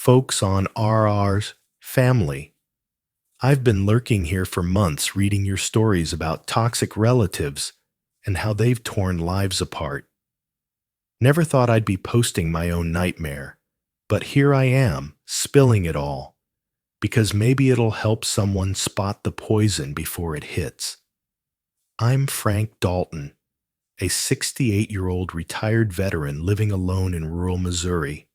folks on RR's family. I've been lurking here for months reading your stories about toxic relatives and how they've torn lives apart. Never thought I'd be posting my own nightmare, but here I am, spilling it all, because maybe it'll help someone spot the poison before it hits. I'm Frank Dalton, a 68-year-old retired veteran living alone in rural Missouri.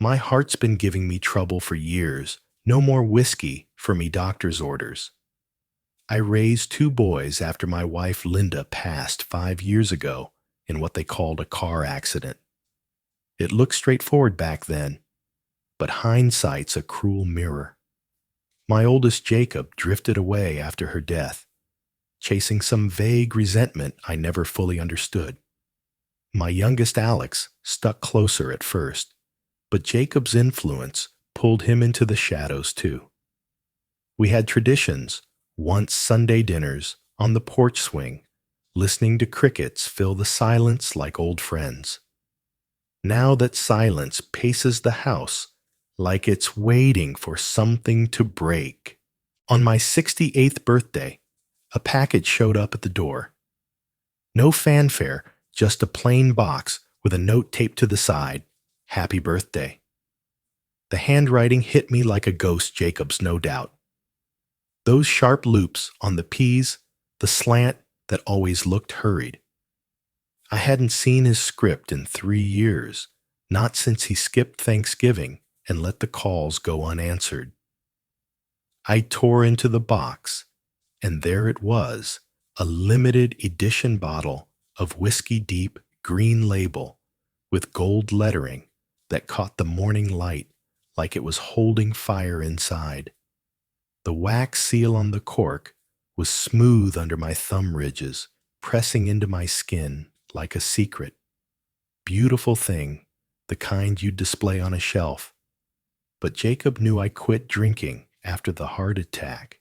My heart's been giving me trouble for years. No more whiskey for me doctor's orders. I raised two boys after my wife Linda passed 5 years ago in what they called a car accident. It looked straightforward back then, but hindsight's a cruel mirror. My oldest Jacob drifted away after her death, chasing some vague resentment I never fully understood. My youngest Alex stuck closer at first, but Jacob's influence pulled him into the shadows too. We had traditions, once Sunday dinners on the porch swing, listening to crickets fill the silence like old friends. Now that silence paces the house like it's waiting for something to break. On my 68th birthday, a package showed up at the door. No fanfare, just a plain box with a note taped to the side, "Happy birthday." The handwriting hit me like a ghost Jacob's, no doubt. Those sharp loops on the P's, the slant that always looked hurried. I hadn't seen his script in 3 years, not since he skipped Thanksgiving and let the calls go unanswered. I tore into the box, and there it was, a limited edition bottle of Whiskey Deep green label with gold lettering that caught the morning light like it was holding fire inside. The wax seal on the cork was smooth under my thumb ridges, pressing into my skin like a secret. Beautiful thing, the kind you'd display on a shelf. But Jacob knew I quit drinking after the heart attack.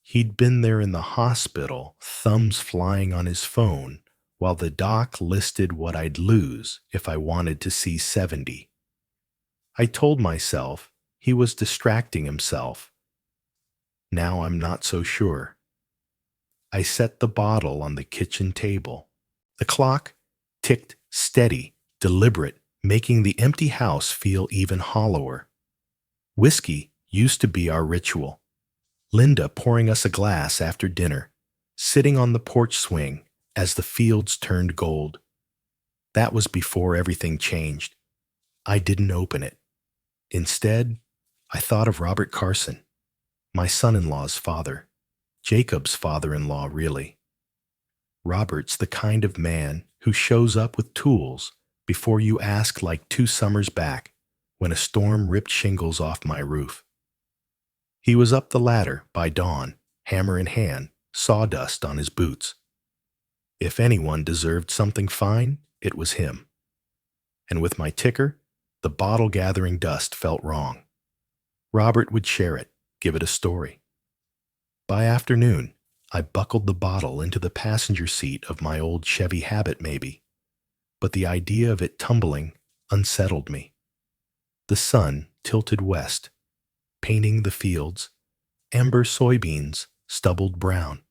He'd been there in the hospital, thumbs flying on his phone, while the doc listed what I'd lose if I wanted to see 70. I told myself he was distracting himself. Now I'm not so sure. I set the bottle on the kitchen table. The clock ticked steady, deliberate, making the empty house feel even hollower. Whiskey used to be our ritual. Linda pouring us a glass after dinner, sitting on the porch swing as the fields turned gold. That was before everything changed. I didn't open it. Instead, I thought of Robert Carson, my son-in-law's father, Jacob's father-in-law, really. Robert's the kind of man who shows up with tools before you ask, like 2 summers back when a storm ripped shingles off my roof. He was up the ladder by dawn, hammer in hand, sawdust on his boots. If anyone deserved something fine, it was him. And with my ticker, the bottle gathering dust felt wrong. Robert would share it, give it a story. By afternoon, I buckled the bottle into the passenger seat of my old Chevy Habit maybe, but the idea of it tumbling unsettled me. The sun tilted west, painting the fields, amber soybeans stubbled brown.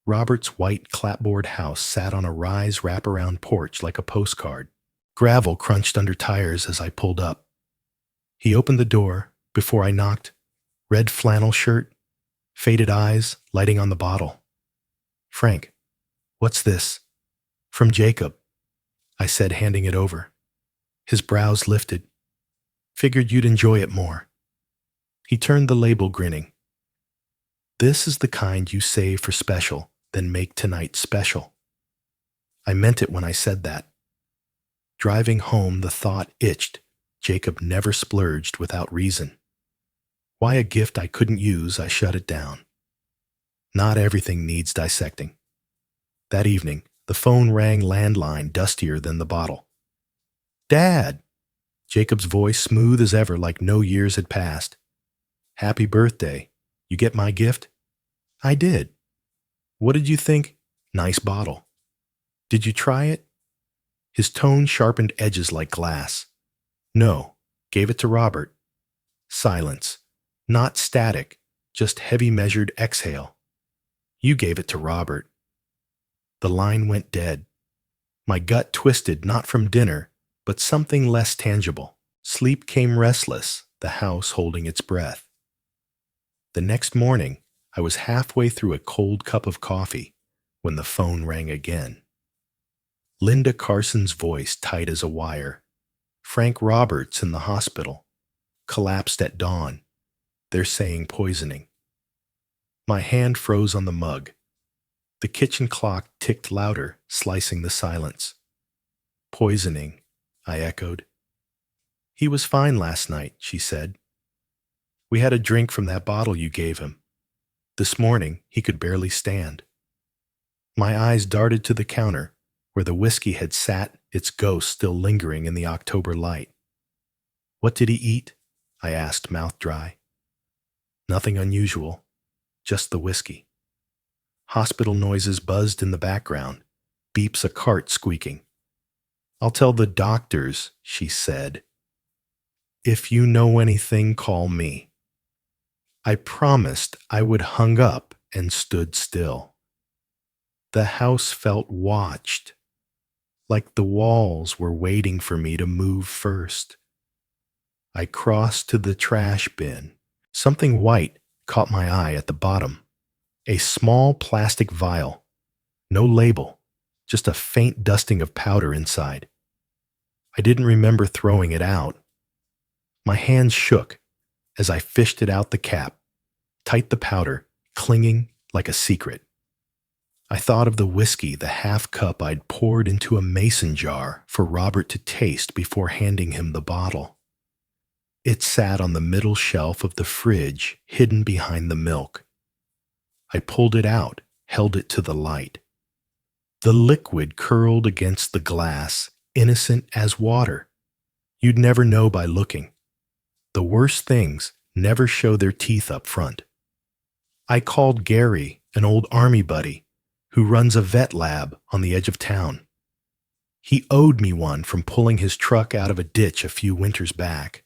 Robert's white clapboard house sat on a rise wraparound porch like a postcard. Gravel crunched under tires as I pulled up. He opened the door before I knocked, red flannel shirt, faded eyes lighting on the bottle. "Frank, what's this?" "From Jacob," I said, handing it over. His brows lifted. "Figured you'd enjoy it more." He turned the label, grinning. "This is the kind you save for special, then make tonight special." I meant it when I said that. Driving home, the thought itched. Jacob never splurged without reason. Why a gift I couldn't use, I shut it down. Not everything needs dissecting. That evening, the phone rang landline, dustier than the bottle. "Dad!" Jacob's voice smooth as ever, like no years had passed. "Happy birthday. You get my gift?" "I did." "What did you think?" "Nice bottle." "Did you try it?" His tone sharpened edges like glass. "No, Gave it to Robert. Silence. Not static, just heavy measured exhale. You gave it to Robert. The line went dead. My gut twisted not from dinner, but something less tangible. Sleep came restless, the house holding its breath. The next morning, I was halfway through a cold cup of coffee when the phone rang again. Linda Carson's voice tight as a wire. Frank Roberts in the hospital. Collapsed at dawn. They're saying poisoning. My hand froze on the mug. The kitchen clock ticked louder, slicing the silence. Poisoning, I echoed. He was fine last night, she said. We had a drink from that bottle you gave him. This morning, he could barely stand. My eyes darted to the counter, where the whiskey had sat, its ghost still lingering in the October light. What did he eat? I asked, mouth dry. Nothing unusual, just the whiskey. Hospital noises buzzed in the background, beeps a cart squeaking. I'll tell the doctors, she said. If you know anything, call me. I promised I would hung up and stood still. The house felt watched, like the walls were waiting for me to move first. I crossed to the trash bin. Something white caught my eye at the bottom. A small plastic vial. No label, just a faint dusting of powder inside. I didn't remember throwing it out. My hands shook as I fished it out the cap, tight the powder, clinging like a secret. I thought of the whiskey, the half cup I'd poured into a mason jar for Robert to taste before handing him the bottle. It sat on the middle shelf of the fridge, hidden behind the milk. I pulled it out, held it to the light. The liquid curled against the glass, innocent as water. You'd never know by looking. The worst things never show their teeth up front. I called Gary, an old army buddy, who runs a vet lab on the edge of town. He owed me one from pulling his truck out of a ditch a few winters back.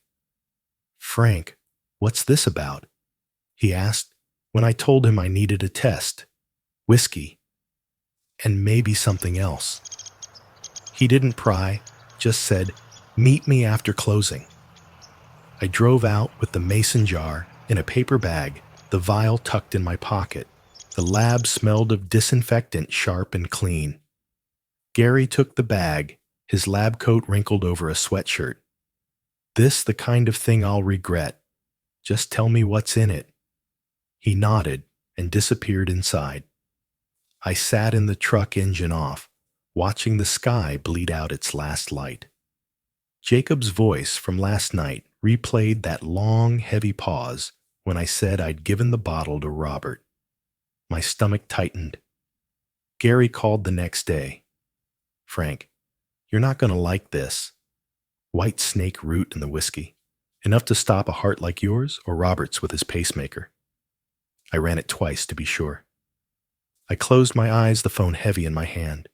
Frank, what's this about? He asked when I told him I needed a test, whiskey, and maybe something else. He didn't pry, just said, meet me after closing. I drove out with the mason jar in a paper bag, the vial tucked in my pocket. The lab smelled of disinfectant, sharp and clean. Gary took the bag, his lab coat wrinkled over a sweatshirt. This the kind of thing I'll regret. Just tell me what's in it. He nodded and disappeared inside. I sat in the truck engine off, watching the sky bleed out its last light. Jacob's voice from last night replayed that long, heavy pause when I said I'd given the bottle to Robert. My stomach tightened. Gary called the next day. Frank, you're not going to like this. White snake root in the whiskey. Enough to stop a heart like yours or Robert's with his pacemaker. I ran it twice to be sure. I closed my eyes, the phone heavy in my hand.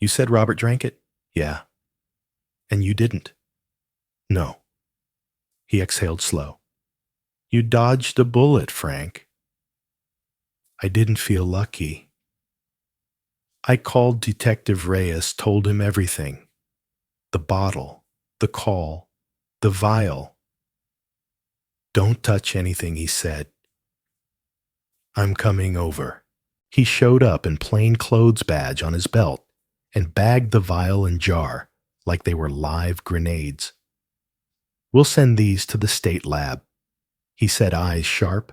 You said Robert drank it? Yeah. And you didn't? No. He exhaled slow. You dodged a bullet, Frank. I didn't feel lucky. I called Detective Reyes, told him everything. The bottle, the call, the vial. Don't touch anything, he said. I'm coming over. He showed up in plain clothes badge on his belt and bagged the vial and jar like they were live grenades. We'll send these to the state lab, he said, eyes sharp.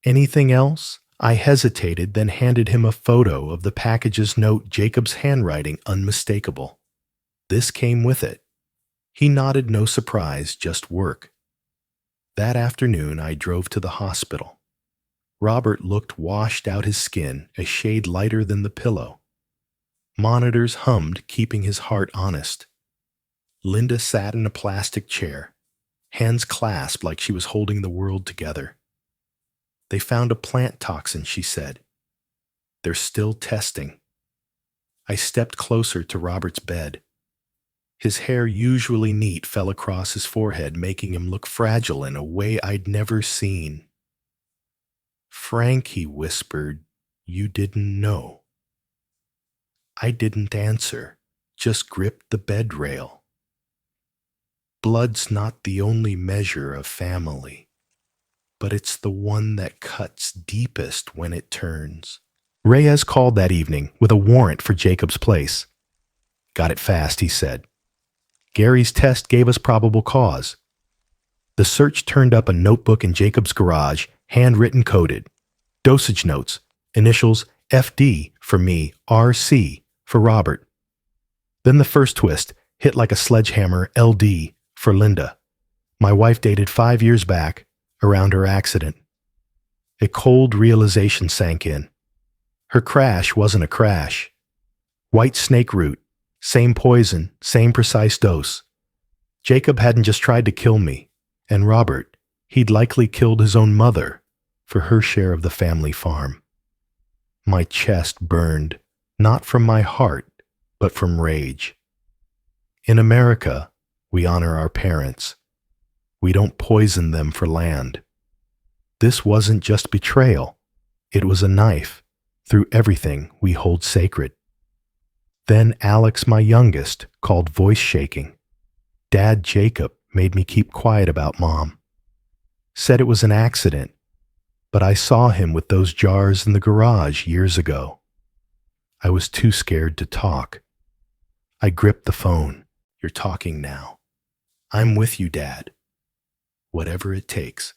Anything else? I hesitated, then handed him a photo of the package's note, Jacob's handwriting unmistakable. This came with it. He nodded, no surprise, just work. That afternoon, I drove to the hospital. Robert looked washed out, his skin a shade lighter than the pillow. Monitors hummed, keeping his heart honest. Linda sat in a plastic chair, hands clasped like she was holding the world together. They found a plant toxin, she said. They're still testing. I stepped closer to Robert's bed. His hair, usually neat, fell across his forehead, making him look fragile in a way I'd never seen. "Frank," he whispered, "you didn't know." I didn't answer, just gripped the bed rail. Blood's not the only measure of family, but it's the one that cuts deepest when it turns. Reyes called that evening with a warrant for Jacob's place. "Got it fast," he said. "Gary's test gave us probable cause." The search turned up a notebook in Jacob's garage, handwritten coded. Dosage notes, initials FD for me, RC for Robert. Then the first twist, hit like a sledgehammer, LD for Linda, my wife dated 5 years back, around her accident. A cold realization sank in. Her crash wasn't a crash. White snake root, same poison, same precise dose. Jacob hadn't just tried to kill me, and Robert, he'd likely killed his own mother for her share of the family farm. My chest burned, not from my heart, but from rage. In America, we honor our parents. We don't poison them for land. This wasn't just betrayal. It was a knife through everything we hold sacred. Then Alex, my youngest, called voice shaking. Dad Jacob made me keep quiet about Mom. Said it was an accident, but I saw him with those jars in the garage years ago. I was too scared to talk. I gripped the phone. "You're talking now. I'm with you, Dad. Whatever it takes."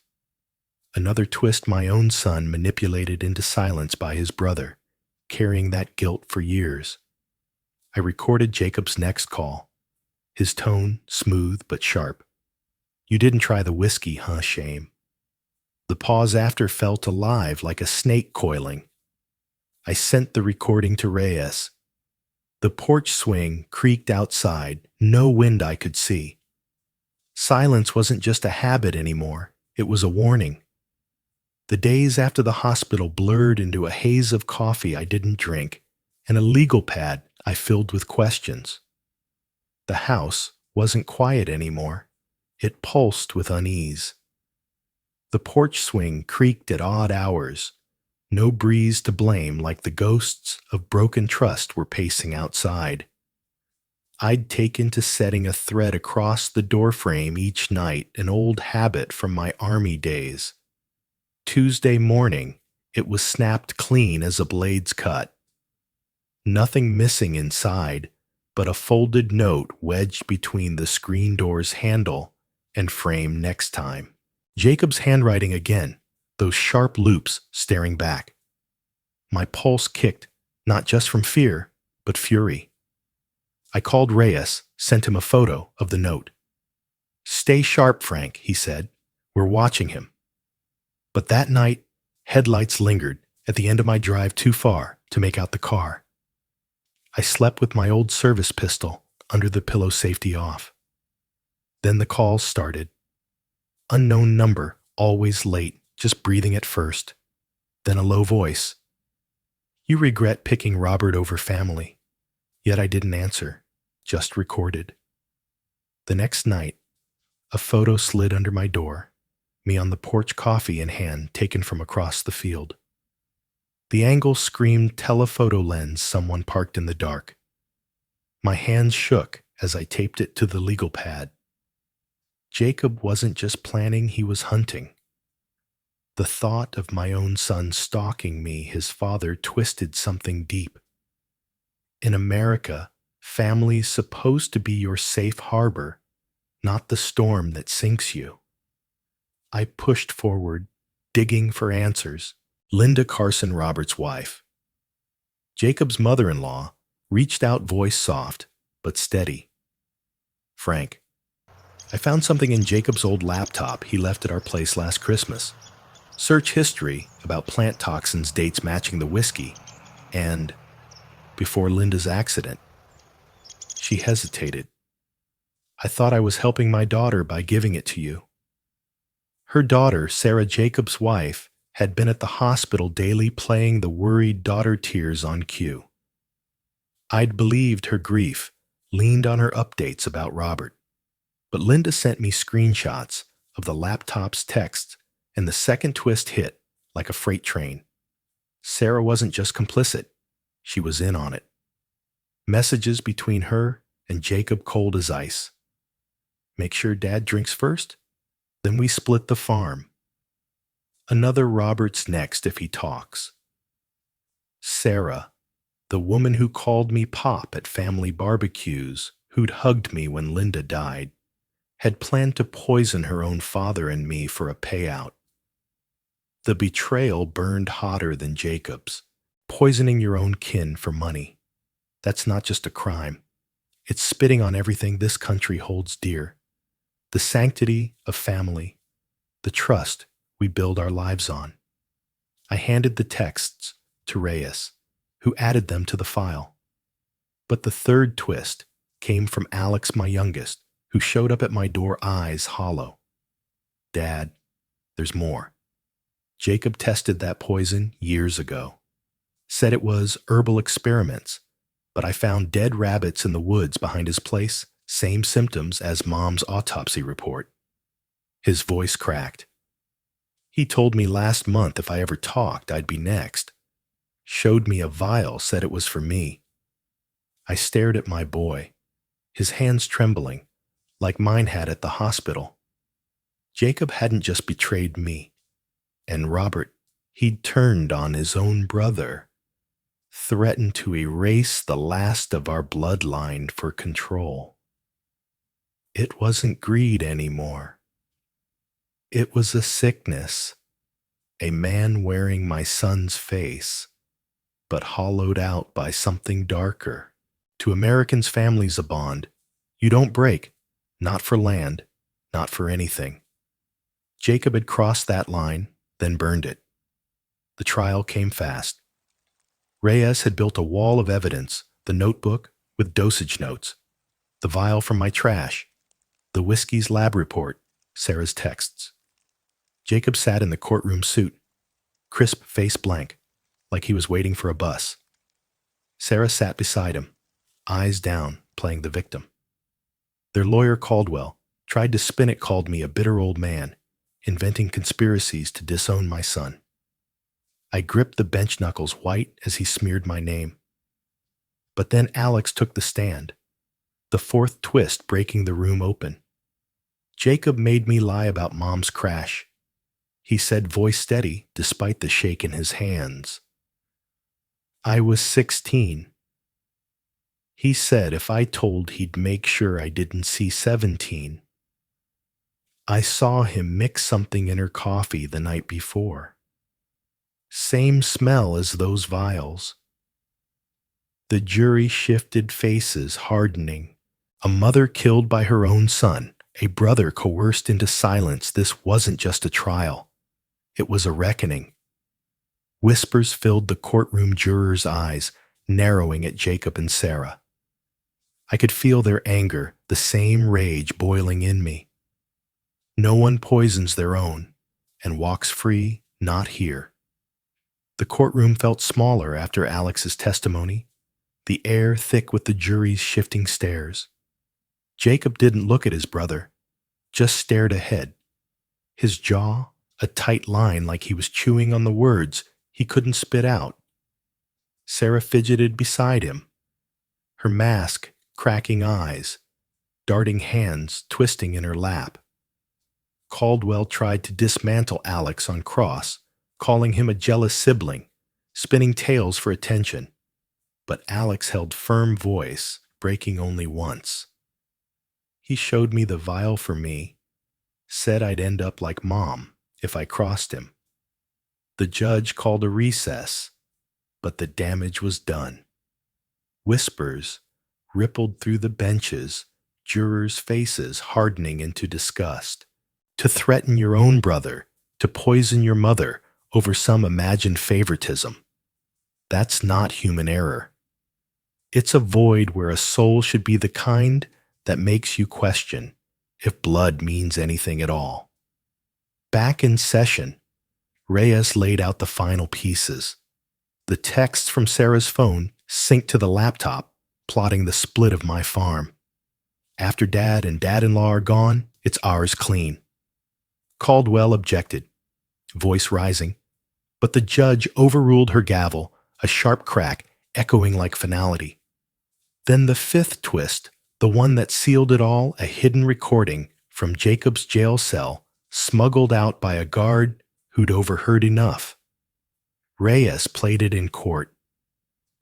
Another twist my own son manipulated into silence by his brother, carrying that guilt for years. I recorded Jacob's next call. His tone, smooth but sharp. "You didn't try the whiskey, huh, Shame?" The pause after felt alive, like a snake coiling. I sent the recording to Reyes. The porch swing creaked outside, no wind I could see. Silence wasn't just a habit anymore, it was a warning. The days after the hospital blurred into a haze of coffee I didn't drink, and a legal pad I filled with questions. The house wasn't quiet anymore. It pulsed with unease. The porch swing creaked at odd hours. No breeze to blame, like the ghosts of broken trust were pacing outside. I'd taken to setting a thread across the doorframe each night, an old habit from my army days. Tuesday morning, it was snapped clean as a blade's cut. Nothing missing inside, but a folded note wedged between the screen door's handle and frame next time. Jacob's handwriting again, those sharp loops staring back. My pulse kicked, not just from fear, but fury. I called Reyes, sent him a photo of the note. "Stay sharp, Frank," he said. "We're watching him." But that night, headlights lingered at the end of my drive too far to make out the car. I slept with my old service pistol under the pillow, safety off. Then the calls started. Unknown number, always late, just breathing at first. Then a low voice. "You regret picking Robert over family." Yet I didn't answer, just recorded. The next night, a photo slid under my door, me on the porch, coffee in hand, taken from across the field. The angle screamed telephoto lens someone parked in the dark. My hands shook as I taped it to the legal pad. Jacob wasn't just planning, he was hunting. The thought of my own son stalking me, his father, twisted something deep. In America, family's supposed to be your safe harbor, not the storm that sinks you. I pushed forward, digging for answers. Linda Carson, Robert's wife. Jacob's mother-in-law reached out, voice soft but steady. "Frank, I found something in Jacob's old laptop he left at our place last Christmas. Search history about plant toxins, dates matching the whiskey, and before Linda's accident." She hesitated. "I thought I was helping my daughter by giving it to you." Her daughter, Sarah, Jacob's wife, had been at the hospital daily, playing the worried daughter tears on cue. I'd believed her grief, leaned on her updates about Robert. But Linda sent me screenshots of the laptop's texts, and the second twist hit like a freight train. Sarah wasn't just complicit, she was in on it. Messages between her and Jacob cold as ice. Make sure Dad drinks first, then we split the farm. Another Robert's next if he talks. Sarah, the woman who called me Pop at family barbecues, who'd hugged me when Linda died, had planned to poison her own father and me for a payout. The betrayal burned hotter than Jacob's. Poisoning your own kin for money. That's not just a crime. It's spitting on everything this country holds dear. The sanctity of family, the trust we build our lives on. I handed the texts to Reyes, who added them to the file. But the third twist came from Alex, my youngest, who showed up at my door, eyes hollow. Dad, there's more. Jacob tested that poison years ago. Said it was herbal experiments, but I found dead rabbits in the woods behind his place, same symptoms as Mom's autopsy report. His voice cracked. He told me last month if I ever talked, I'd be next. Showed me a vial, said it was for me. I stared at my boy, his hands trembling, like mine had at the hospital. Jacob hadn't just betrayed me. And Robert, he'd turned on his own brother, threatened to erase the last of our bloodline for control. It wasn't greed anymore. It was a sickness, a man wearing my son's face, but hollowed out by something darker. To Americans, family's a bond. You don't break, not for land, not for anything. Jacob had crossed that line, then burned it. The trial came fast. Reyes had built a wall of evidence, the notebook with dosage notes, the vial from my trash, the whiskey's lab report, Sarah's texts. Jacob sat in the courtroom suit, crisp face blank, like he was waiting for a bus. Sarah sat beside him, eyes down, playing the victim. Their lawyer, Caldwell, tried to spin it, called me a bitter old man, inventing conspiracies to disown my son. I gripped the bench knuckles white as he smeared my name. But then Alex took the stand, the fourth twist breaking the room open. Jacob made me lie about Mom's crash. He said, voice steady despite the shake in his hands. I was 16. He said if I told, he'd make sure I didn't see 17. I saw him mix something in her coffee the night before. Same smell as those vials. The jury shifted faces, hardening. A mother killed by her own son, a brother coerced into silence. This wasn't just a trial. It was a reckoning. Whispers filled the courtroom jurors' eyes, narrowing at Jacob and Sarah. I could feel their anger, the same rage boiling in me. No one poisons their own and walks free, not here. The courtroom felt smaller after Alex's testimony, the air thick with the jury's shifting stares. Jacob didn't look at his brother, just stared ahead. His jaw, a tight line like he was chewing on the words he couldn't spit out. Sarah fidgeted beside him, her mask cracking eyes, darting hands twisting in her lap. Caldwell tried to dismantle Alex on cross, calling him a jealous sibling, spinning tales for attention. But Alex held firm voice, breaking only once. He showed me the vial for me, said I'd end up like Mom if I crossed him. The judge called a recess, but the damage was done. Whispers rippled through the benches, jurors' faces hardening into disgust. To threaten your own brother, to poison your mother over some imagined favoritism. That's not human error. It's a void where a soul should be the kind that makes you question if blood means anything at all. Back in session, Reyes laid out the final pieces. The texts from Sarah's phone synced to the laptop, plotting the split of my farm. After Dad and Dad-in-law are gone, it's ours clean. Caldwell objected, voice rising, but the judge overruled her gavel, a sharp crack echoing like finality. Then the fifth twist, the one that sealed it all, a hidden recording from Jacob's jail cell, smuggled out by a guard who'd overheard enough. Reyes played it in court.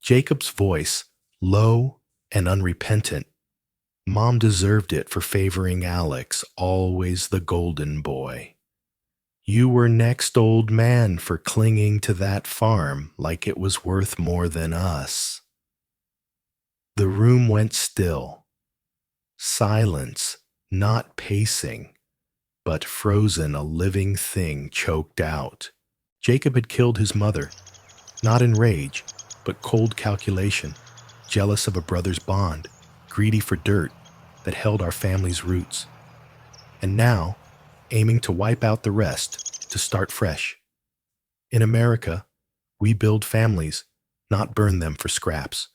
Jacob's voice, low and unrepentant. Mom deserved it for favoring Alex, always the golden boy. You were next, old man, for clinging to that farm like it was worth more than us. The room went still. Silence, not pacing, but frozen, a living thing choked out. Jacob had killed his mother, not in rage, but cold calculation, jealous of a brother's bond, greedy for dirt that held our family's roots. And now, aiming to wipe out the rest, to start fresh. In America, we build families, not burn them for scraps.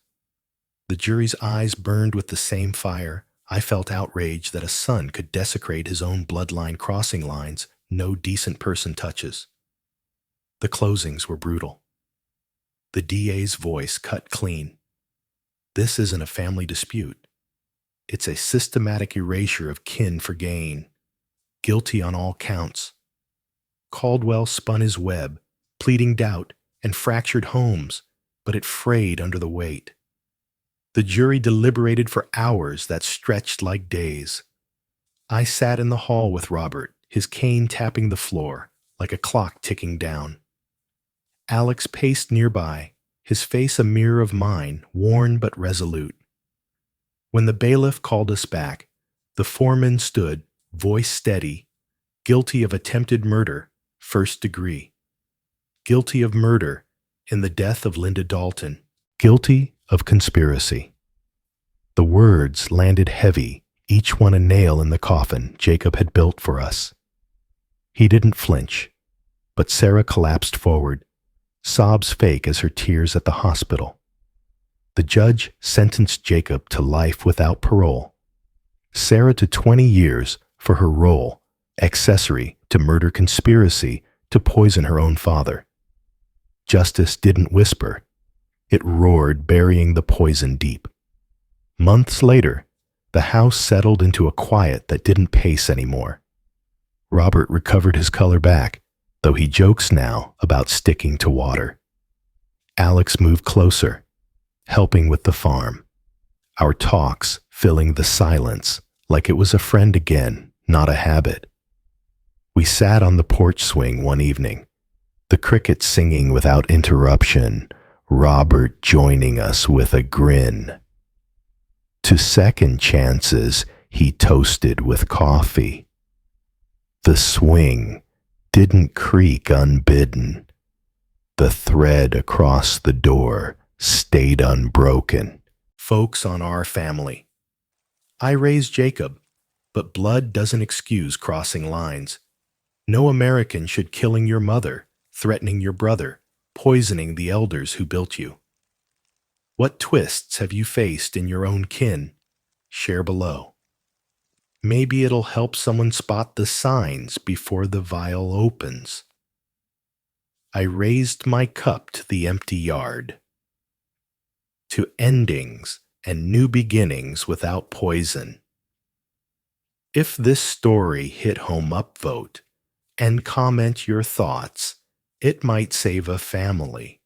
The jury's eyes burned with the same fire. I felt outrage that a son could desecrate his own bloodline crossing lines no decent person touches. The closings were brutal. The DA's voice cut clean. This isn't a family dispute. It's a systematic erasure of kin for gain. Guilty on all counts. Caldwell spun his web, pleading doubt and fractured homes, but it frayed under the weight. The jury deliberated for hours that stretched like days. I sat in the hall with Robert, his cane tapping the floor, like a clock ticking down. Alex paced nearby, his face a mirror of mine, worn but resolute. When the bailiff called us back, the foreman stood, voice steady, guilty of attempted murder, first degree. Guilty of murder in the death of Linda Dalton. Guilty of conspiracy. The words landed heavy, each one a nail in the coffin Jacob had built for us. He didn't flinch, but Sarah collapsed forward, sobs fake as her tears at the hospital. The judge sentenced Jacob to life without parole. Sarah to 20 years for her role, accessory to murder conspiracy to poison her own father. Justice didn't whisper. It roared, burying the poison deep. Months later, the house settled into a quiet that didn't pace anymore. Robert recovered his color back, though he jokes now about sticking to water. Alex moved closer, helping with the farm. Our talks filling the silence like it was a friend again, not a habit. We sat on the porch swing one evening, the crickets singing without interruption, Robert joining us with a grin. To second chances, he toasted with coffee. The swing didn't creak unbidden. The thread across the door stayed unbroken. Folks on our family. I raised Jacob, but blood doesn't excuse crossing lines. No American should killing your mother, threatening your brother, poisoning the elders who built you. What twists have you faced in your own kin? Share below. Maybe it'll help someone spot the signs before the vial opens. I raised my cup to the empty yard. To endings and new beginnings without poison. If this story hit home, upvote and comment your thoughts. It might save a family.